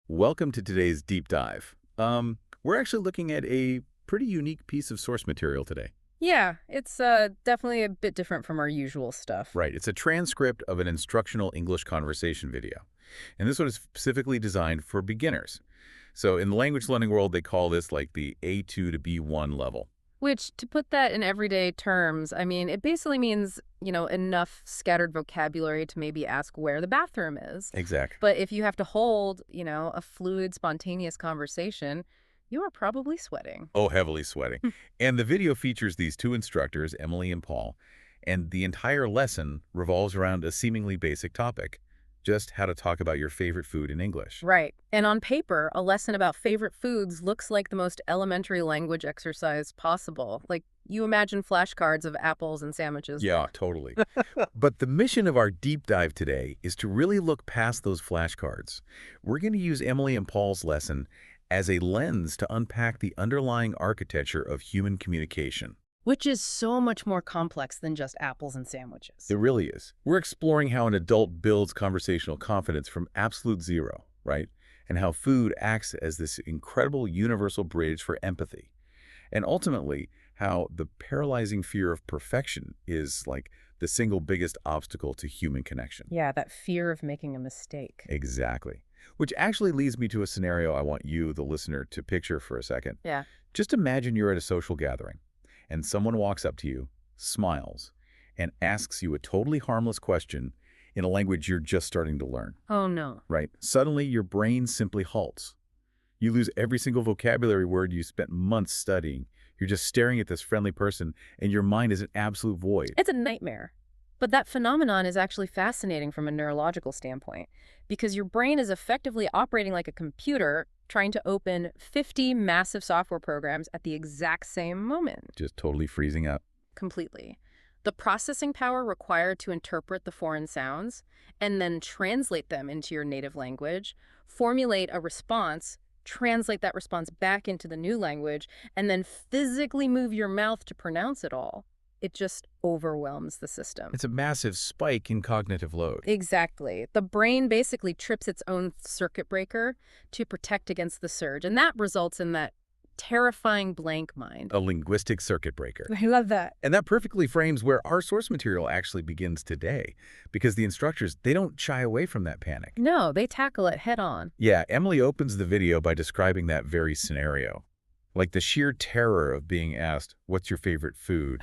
Welcome to today's deep dive. We're actually looking at a pretty unique piece of source material today. Yeah, it's definitely a bit different from our usual stuff. Right, it's a transcript of an instructional English conversation video. And this one is specifically designed for beginners. So in the language learning world, they call this like the A2 to B1 level. Which, to put that in everyday terms, I mean, it basically means, enough scattered vocabulary to maybe ask where the bathroom is. Exact. But if you have to hold, a fluid, spontaneous conversation, you are probably sweating. Oh, heavily sweating. And the video features these two instructors, Emily and Paul, and the entire lesson revolves around a seemingly basic topic, just how to talk about your favorite food in English. Right. And on paper, a lesson about favorite foods looks like the most elementary language exercise possible. Like, you imagine flashcards of apples and sandwiches. Yeah, totally. But the mission of our deep dive today is to really look past those flashcards. We're going to use Emily and Paul's lesson as a lens to unpack the underlying architecture of human communication. Which is so much more complex than just apples and sandwiches. It really is. We're exploring how an adult builds conversational confidence from absolute zero, right? And how food acts as this incredible universal bridge for empathy. And ultimately, how the paralyzing fear of perfection is like the single biggest obstacle to human connection. Yeah, that fear of making a mistake. Exactly. Which actually leads me to a scenario I want you, the listener, to picture for a second. Yeah. Just imagine you're at a social gathering, and someone walks up to you, smiles, and asks you a totally harmless question in a language you're just starting to learn, Oh, no. right? Suddenly, your brain simply halts. You lose every single vocabulary word you spent months studying. You're just staring at this friendly person, and your mind is an absolute void. It's a nightmare. But that phenomenon is actually fascinating from a neurological standpoint because your brain is effectively operating like a computer trying to open 50 massive software programs at the exact same moment. Just totally freezing up. Completely. The processing power required to interpret the foreign sounds and then translate them into your native language, formulate a response, translate that response back into the new language, and then physically move your mouth to pronounce it all. It just overwhelms the system. It's a massive spike in cognitive load. Exactly. The brain basically trips its own circuit breaker to protect against the surge, and that results in that terrifying blank mind. A linguistic circuit breaker. I love that. And that perfectly frames where our source material actually begins today, because the instructors, they don't shy away from that panic. No, they tackle it head on. Yeah, Emily opens the video by describing that very scenario. Like the sheer terror of being asked, "What's your favorite food?"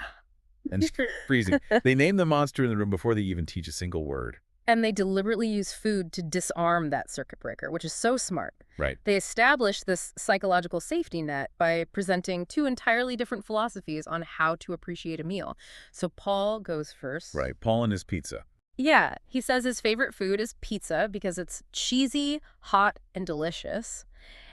And freezing. They name the monster in the room before they even teach a single word. And they deliberately use food to disarm that circuit breaker, which is so smart. Right. They establish this psychological safety net by presenting two entirely different philosophies on how to appreciate a meal. So Paul goes first. Right. Paul and his pizza. Yeah, he says his favorite food is pizza because it's cheesy, hot, and delicious.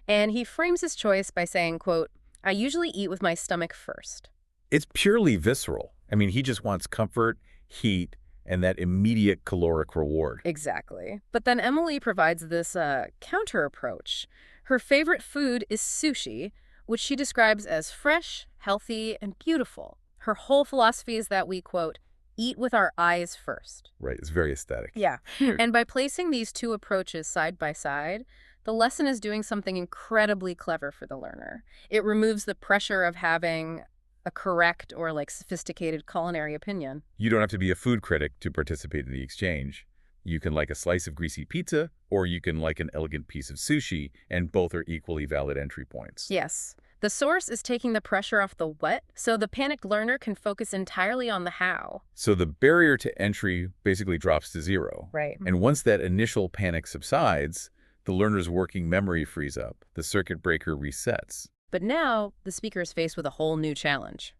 And he frames his choice by saying, quote, "I usually eat with my stomach first." It's purely visceral. I mean, he just wants comfort, heat, and that immediate caloric reward. Exactly. But then Emily provides this counter approach. Her favorite food is sushi, which she describes as fresh, healthy, and beautiful. Her whole philosophy is that we, quote, eat with our eyes first. Right. It's very aesthetic. Yeah. And by placing these two approaches side by side, the lesson is doing something incredibly clever for the learner. It removes the pressure of having a correct or sophisticated culinary opinion. You don't have to be a food critic to participate in the exchange. You can like a slice of greasy pizza, or you can like an elegant piece of sushi, and both are equally valid entry points. Yes. The source is taking the pressure off the what, so the panicked learner can focus entirely on the how. So the barrier to entry basically drops to zero. Right. And once that initial panic subsides, the learner's working memory frees up. The circuit breaker resets. But now, the speaker is faced with a whole new challenge.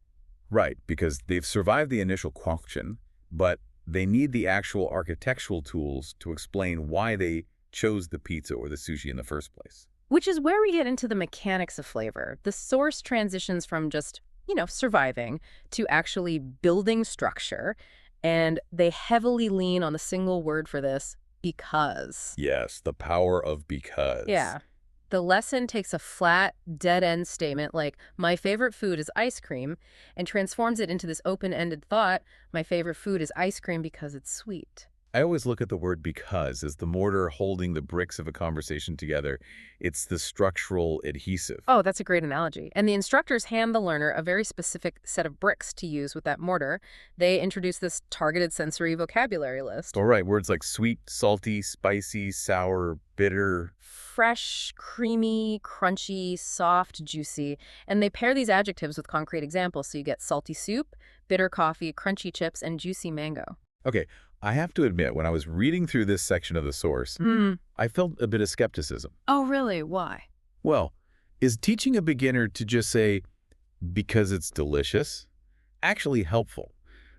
Right, because they've survived the initial quanction, but they need the actual architectural tools to explain why they chose the pizza or the sushi in the first place. Which is where we get into the mechanics of flavor. The source transitions from just, surviving to actually building structure, and they heavily lean on the single word for this, because. Yes, the power of because. Yeah. The lesson takes a flat, dead-end statement like, my favorite food is ice cream, and transforms it into this open-ended thought, my favorite food is ice cream because it's sweet. I always look at the word because as the mortar holding the bricks of a conversation together. It's the structural adhesive. Oh, that's a great analogy. And the instructors hand the learner a very specific set of bricks to use with that mortar. They introduce this targeted sensory vocabulary list. All right, words like sweet, salty, spicy, sour, bitter. Fresh, creamy, crunchy, soft, juicy. And they pair these adjectives with concrete examples. So you get salty soup, bitter coffee, crunchy chips, and juicy mango. Okay, I have to admit, when I was reading through this section of the source, I felt a bit of skepticism. Oh, really? Why? Well, is teaching a beginner to just say, because it's delicious, actually helpful?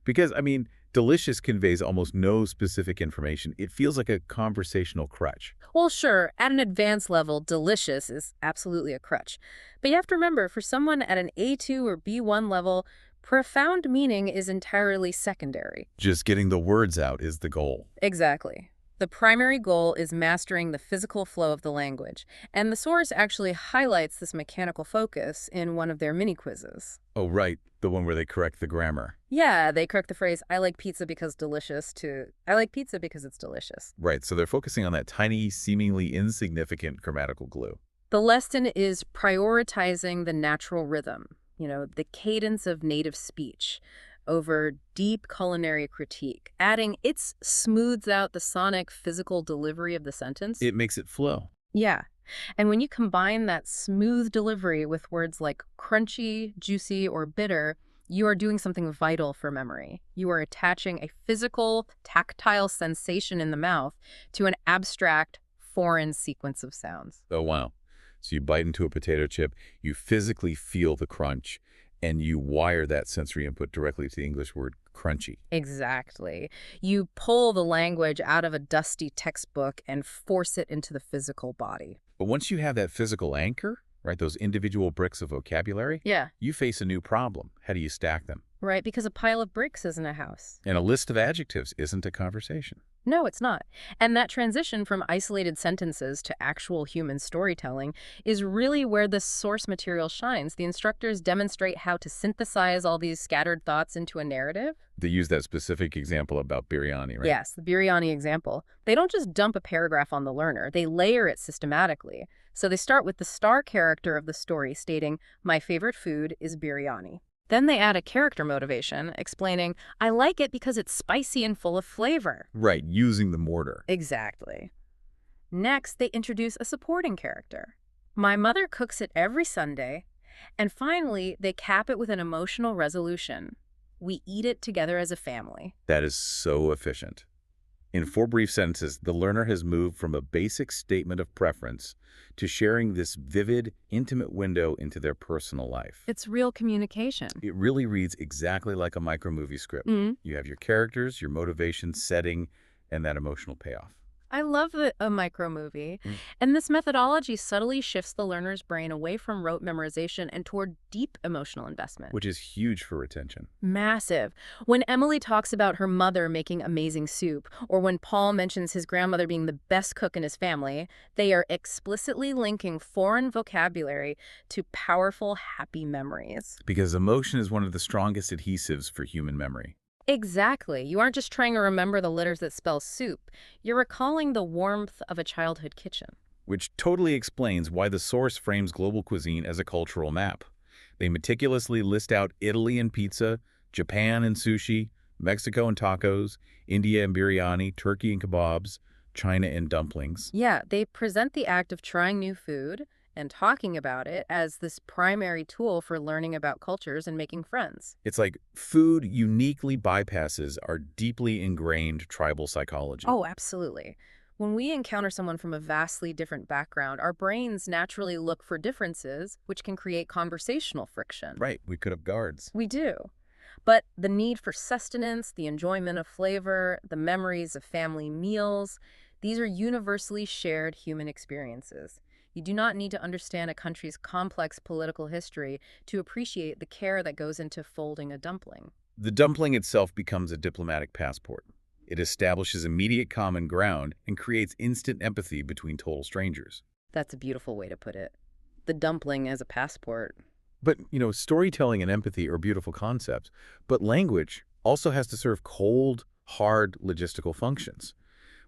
Because, I mean, delicious conveys almost no specific information. It feels like a conversational crutch. Well, sure, at an advanced level, delicious is absolutely a crutch. But you have to remember, for someone at an A2 or B1 level, profound meaning is entirely secondary. Just getting the words out is the goal. Exactly. The primary goal is mastering the physical flow of the language, and the source actually highlights this mechanical focus in one of their mini quizzes. Oh, right, the one where they correct the grammar. Yeah, they correct the phrase, I like pizza because delicious, to I like pizza because it's delicious. Right, so they're focusing on that tiny, seemingly insignificant grammatical glue. The lesson is prioritizing the natural rhythm, the cadence of native speech over deep culinary critique, adding it smooths out the sonic physical delivery of the sentence. It makes it flow. Yeah. And when you combine that smooth delivery with words like crunchy, juicy, or bitter, you are doing something vital for memory. You are attaching a physical, tactile sensation in the mouth to an abstract, foreign sequence of sounds. Oh, wow. So you bite into a potato chip, you physically feel the crunch, and you wire that sensory input directly to the English word crunchy. Exactly. You pull the language out of a dusty textbook and force it into the physical body. But once you have that physical anchor, right, those individual bricks of vocabulary, Yeah. you face a new problem. How do you stack them? Right, because a pile of bricks isn't a house. And a list of adjectives isn't a conversation. No, it's not. And that transition from isolated sentences to actual human storytelling is really where the source material shines. The instructors demonstrate how to synthesize all these scattered thoughts into a narrative. They use that specific example about biryani, right? Yes, the biryani example. They don't just dump a paragraph on the learner, they layer it systematically. So they start with the star character of the story stating, "My favorite food is biryani." Then they add a character motivation, explaining, "I like it because it's spicy and full of flavor." Right, using the mortar. Exactly. Next, they introduce a supporting character. "My mother cooks it every Sunday." And finally, they cap it with an emotional resolution. "We eat it together as a family." That is so efficient. In 4 brief sentences, the learner has moved from a basic statement of preference to sharing this vivid, intimate window into their personal life. It's real communication. It really reads exactly like a micromovie script. You have your characters, your motivation, setting, and that emotional payoff. I love a micro movie. And this methodology subtly shifts the learner's brain away from rote memorization and toward deep emotional investment. Which is huge for retention. Massive. When Emily talks about her mother making amazing soup, or when Paul mentions his grandmother being the best cook in his family, they are explicitly linking foreign vocabulary to powerful, happy memories. Because emotion is one of the strongest adhesives for human memory. Exactly. You aren't just trying to remember the letters that spell soup. You're recalling the warmth of a childhood kitchen. Which totally explains why the source frames global cuisine as a cultural map. They meticulously list out Italy and pizza, Japan and sushi, Mexico and tacos, India and biryani, Turkey and kebabs, China and dumplings. Yeah, they present the act of trying new food and talking about it as this primary tool for learning about cultures and making friends. It's like food uniquely bypasses our deeply ingrained tribal psychology. Oh, absolutely. When we encounter someone from a vastly different background, our brains naturally look for differences, which can create conversational friction. Right, we could have guards. We do. But the need for sustenance, the enjoyment of flavor, the memories of family meals, these are universally shared human experiences. You do not need to understand a country's complex political history to appreciate the care that goes into folding a dumpling. The dumpling itself becomes a diplomatic passport. It establishes immediate common ground and creates instant empathy between total strangers. That's a beautiful way to put it. The dumpling as a passport. But, storytelling and empathy are beautiful concepts, but language also has to serve cold, hard logistical functions.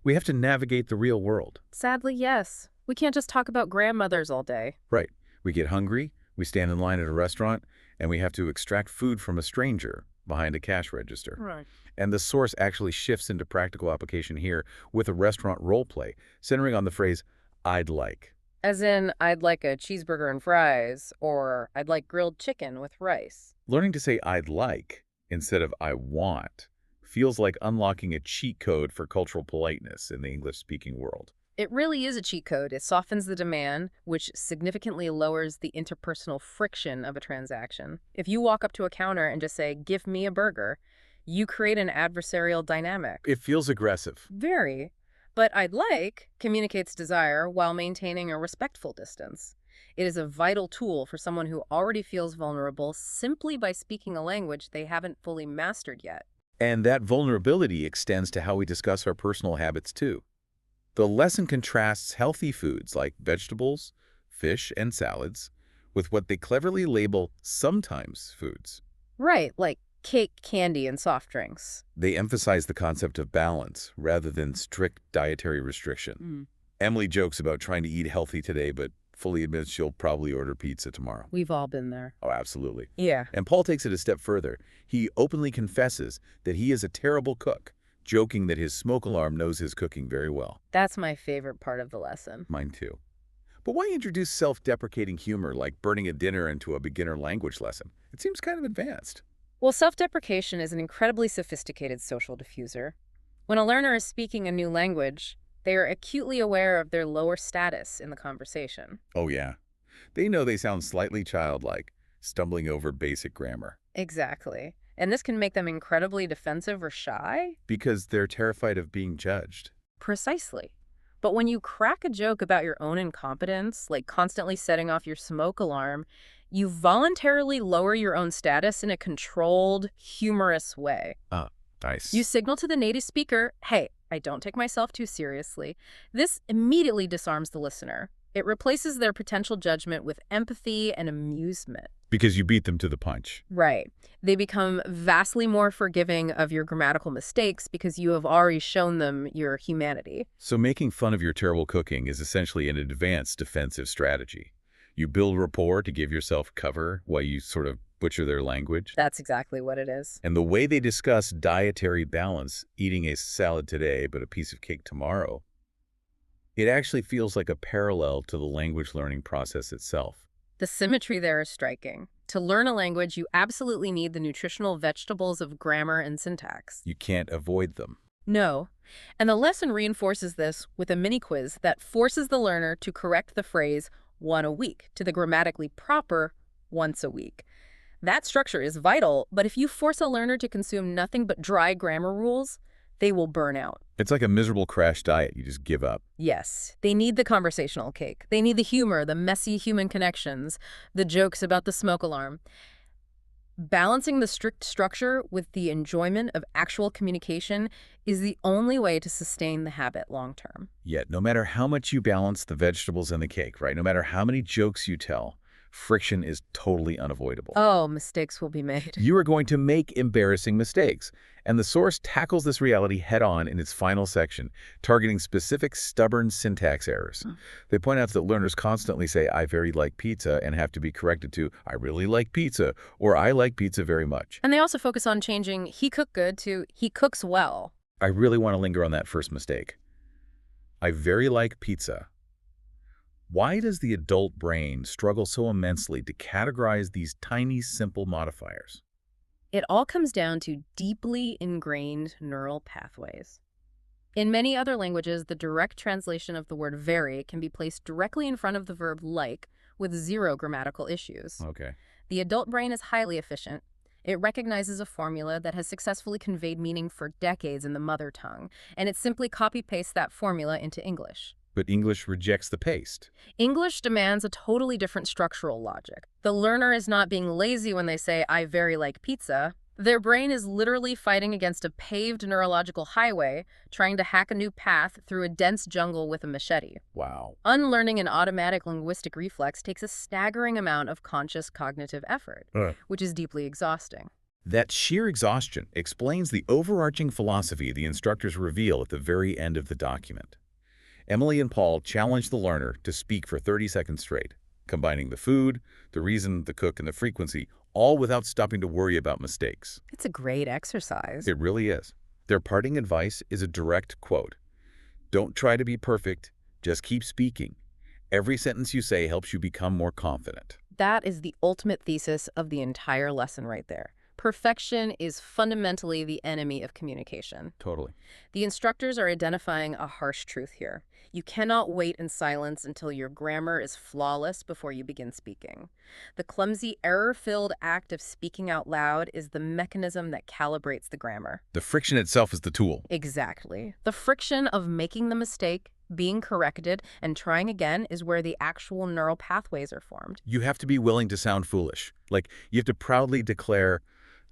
We have to navigate the real world. Sadly, yes. We can't just talk about grandmothers all day. Right. We get hungry, we stand in line at a restaurant, and we have to extract food from a stranger behind a cash register. Right. And the source actually shifts into practical application here with a restaurant role play, centering on the phrase, "I'd like." As in, I'd like a cheeseburger and fries, or I'd like grilled chicken with rice. Learning to say "I'd like" instead of "I want" feels like unlocking a cheat code for cultural politeness in the English-speaking world. It really is a cheat code. It softens the demand, which significantly lowers the interpersonal friction of a transaction. If you walk up to a counter and just say, "Give me a burger," you create an adversarial dynamic. It feels aggressive. Very. But "I'd like" communicates desire while maintaining a respectful distance. It is a vital tool for someone who already feels vulnerable simply by speaking a language they haven't fully mastered yet. And that vulnerability extends to how we discuss our personal habits, too. The lesson contrasts healthy foods like vegetables, fish, and salads with what they cleverly label sometimes foods. Right, like cake, candy, and soft drinks. They emphasize the concept of balance rather than strict dietary restriction. Emily jokes about trying to eat healthy today, but fully admits she'll probably order pizza tomorrow. We've all been there. Oh, absolutely. Yeah. And Paul takes it a step further. He openly confesses that he is a terrible cook, joking that his smoke alarm knows his cooking very well. That's my favorite part of the lesson. Mine too. But why introduce self-deprecating humor like burning a dinner into a beginner language lesson? It seems kind of advanced. Well, self-deprecation is an incredibly sophisticated social diffuser. When a learner is speaking a new language, they are acutely aware of their lower status in the conversation. Oh yeah. They know they sound slightly childlike, stumbling over basic grammar. Exactly. And this can make them incredibly defensive or shy? Because they're terrified of being judged. Precisely. But when you crack a joke about your own incompetence, like constantly setting off your smoke alarm, you voluntarily lower your own status in a controlled, humorous way. Nice. You signal to the native speaker, "Hey, I don't take myself too seriously." This immediately disarms the listener. It replaces their potential judgment with empathy and amusement. Because you beat them to the punch. Right. They become vastly more forgiving of your grammatical mistakes because you have already shown them your humanity. So making fun of your terrible cooking is essentially an advanced defensive strategy. You build rapport to give yourself cover while you sort of butcher their language. That's exactly what it is. And the way they discuss dietary balance, eating a salad today but a piece of cake tomorrow, it actually feels like a parallel to the language learning process itself. The symmetry there is striking. To learn a language, you absolutely need the nutritional vegetables of grammar and syntax. You can't avoid them. No. And the lesson reinforces this with a mini quiz that forces the learner to correct the phrase "one a week" to the grammatically proper "once a week." That structure is vital, but if you force a learner to consume nothing but dry grammar rules, they will burn out. It's like a miserable crash diet. You just give up. Yes, they need the conversational cake. They need the humor, the messy human connections, the jokes about the smoke alarm. Balancing the strict structure with the enjoyment of actual communication is the only way to sustain the habit long term. Yet, no matter how much you balance the vegetables and the cake, right? No matter how many jokes you tell, friction is totally unavoidable. Oh, mistakes will be made. You are going to make embarrassing mistakes. And the source tackles this reality head-on in its final section, targeting specific stubborn syntax errors. They point out that learners constantly say, "I very like pizza," and have to be corrected to, "I really like pizza," or "I like pizza very much." And they also focus on changing "he cooked good" to "he cooks well." I really want to linger on that first mistake. I very like pizza. Why does the adult brain struggle so immensely to categorize these tiny, simple modifiers? It all comes down to deeply ingrained neural pathways. In many other languages, the direct translation of the word very can be placed directly in front of the verb like with zero grammatical issues. Okay. The adult brain is highly efficient. It recognizes a formula that has successfully conveyed meaning for decades in the mother tongue, and it simply copy-pastes that formula into English. But English rejects the paste. English demands a totally different structural logic. The learner is not being lazy when they say, "I very like pizza." Their brain is literally fighting against a paved neurological highway, trying to hack a new path through a dense jungle with a machete. Wow. Unlearning an automatic linguistic reflex takes a staggering amount of conscious cognitive effort, which is deeply exhausting. That sheer exhaustion explains the overarching philosophy the instructors reveal at the very end of the document. Emily and Paul challenge the learner to speak for 30 seconds straight, combining the food, the reason, the cook, and the frequency, all without stopping to worry about mistakes. It's a great exercise. It really is. Their parting advice is a direct quote. Don't try to be perfect, just keep speaking. Every sentence you say helps you become more confident. That is the ultimate thesis of the entire lesson right there. Perfection is fundamentally the enemy of communication. Totally. The instructors are identifying a harsh truth here. You cannot wait in silence until your grammar is flawless before you begin speaking. The clumsy, error-filled act of speaking out loud is the mechanism that calibrates the grammar. The friction itself is the tool. Exactly. The friction of making the mistake, being corrected, and trying again is where the actual neural pathways are formed. You have to be willing to sound foolish. Like, you have to proudly declare,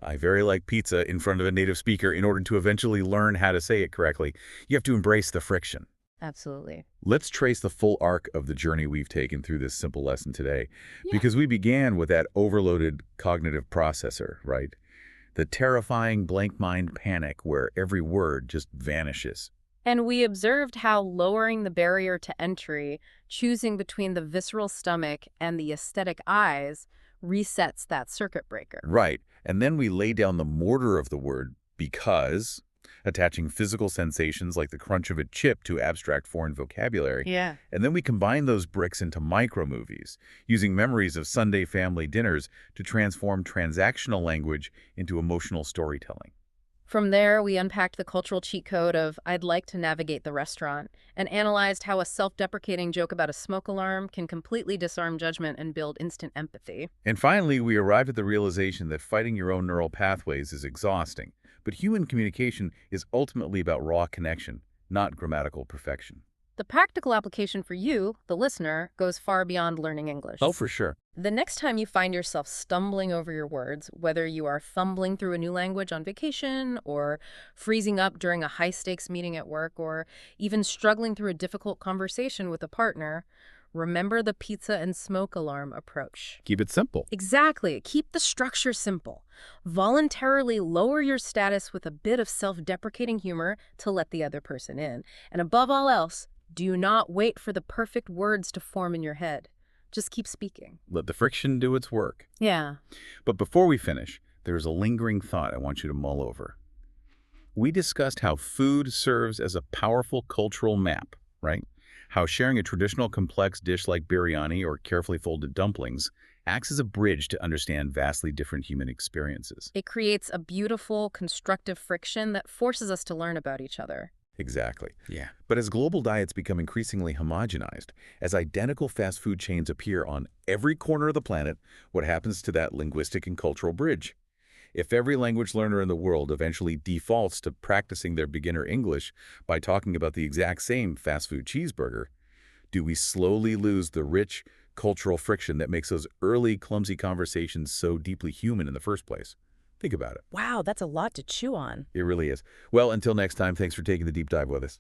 I very like pizza in front of a native speaker in order to eventually learn how to say it correctly. You have to embrace the friction. Absolutely. Let's trace the full arc of the journey we've taken through this simple lesson today. Yeah. Because we began with that overloaded cognitive processor, right? The terrifying blank mind panic where every word just vanishes. And we observed how lowering the barrier to entry, choosing between the visceral stomach and the aesthetic eyes, resets that circuit breaker. Right. And then we lay down the mortar of the word because, attaching physical sensations like the crunch of a chip to abstract foreign vocabulary. Yeah. And then we combine those bricks into micro-movies, using memories of Sunday family dinners to transform transactional language into emotional storytelling. From there, we unpacked the cultural cheat code of I'd like to navigate the restaurant and analyzed how a self-deprecating joke about a smoke alarm can completely disarm judgment and build instant empathy. And finally, we arrived at the realization that fighting your own neural pathways is exhausting, but human communication is ultimately about raw connection, not grammatical perfection. The practical application for you, the listener, goes far beyond learning English. Oh, for sure. The next time you find yourself stumbling over your words, whether you are fumbling through a new language on vacation or freezing up during a high-stakes meeting at work or even struggling through a difficult conversation with a partner, remember the pizza and smoke alarm approach. Keep it simple. Exactly. Keep the structure simple. Voluntarily lower your status with a bit of self-deprecating humor to let the other person in. And above all else, do not wait for the perfect words to form in your head. Just keep speaking. Let the friction do its work. Yeah. But before we finish, there's a lingering thought I want you to mull over. We discussed how food serves as a powerful cultural map, right? How sharing a traditional complex dish like biryani or carefully folded dumplings acts as a bridge to understand vastly different human experiences. It creates a beautiful, constructive friction that forces us to learn about each other. Exactly. Yeah. But as global diets become increasingly homogenized, as identical fast food chains appear on every corner of the planet, what happens to that linguistic and cultural bridge? If every language learner in the world eventually defaults to practicing their beginner English by talking about the exact same fast food cheeseburger, do we slowly lose the rich cultural friction that makes those early clumsy conversations so deeply human in the first place? Think about it. Wow, that's a lot to chew on. It really is. Well, until next time, thanks for taking the deep dive with us.